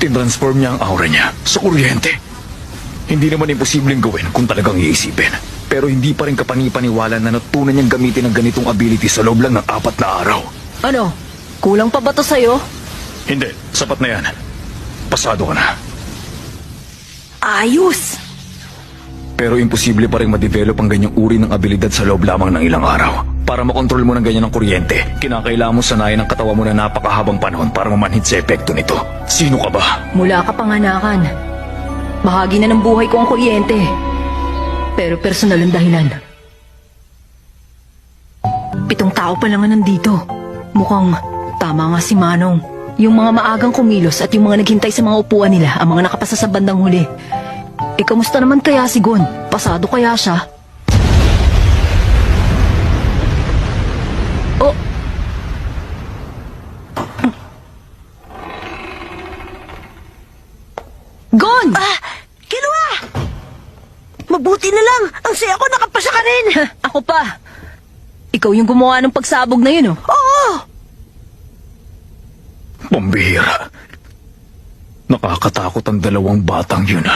Tinransform niya ang aura niya sa kuryente. Hindi naman imposibleng gawin kung talagang iisipin. Pero hindi pa rin kapanipaniwala na natutunan niyang gamitin ang ganitong ability sa loob lang ng 4 na araw. Ano? Kulang pa ba to sa'yo? Hindi, sapat na yan. Pasado ka na. Ayos! Pero imposible pa rin ma-develop ang ganyang uri ng abilidad sa loob lamang ng ilang araw. Para makontrol mo ng ganyan ng kuryente, kinakailangan mo sanayin ang katawan mo na napakahabang panahon para mamanhid sa epekto nito. Sino ka ba? Mula ka panganakan. Bahagi na ng buhay ko ang kuryente. Pero personal ang dahilan. 7 tao pa lang nga nandito. Mukhang tama nga si Manong. Yung mga maagang kumilos at yung mga naghintay sa mga upuan nila ang mga nakapasa sa bandang huli. Kamusta naman kaya si Gon? Pasado kaya siya? Oh! Gon! Kinawa! Mabuti na lang! Ang saya ko, nakapasa ka rin! Ako pa! Ikaw yung gumawa ng pagsabog na yun, oh. Oo! Pambihira. Nakakatakot ang 2 batang yun,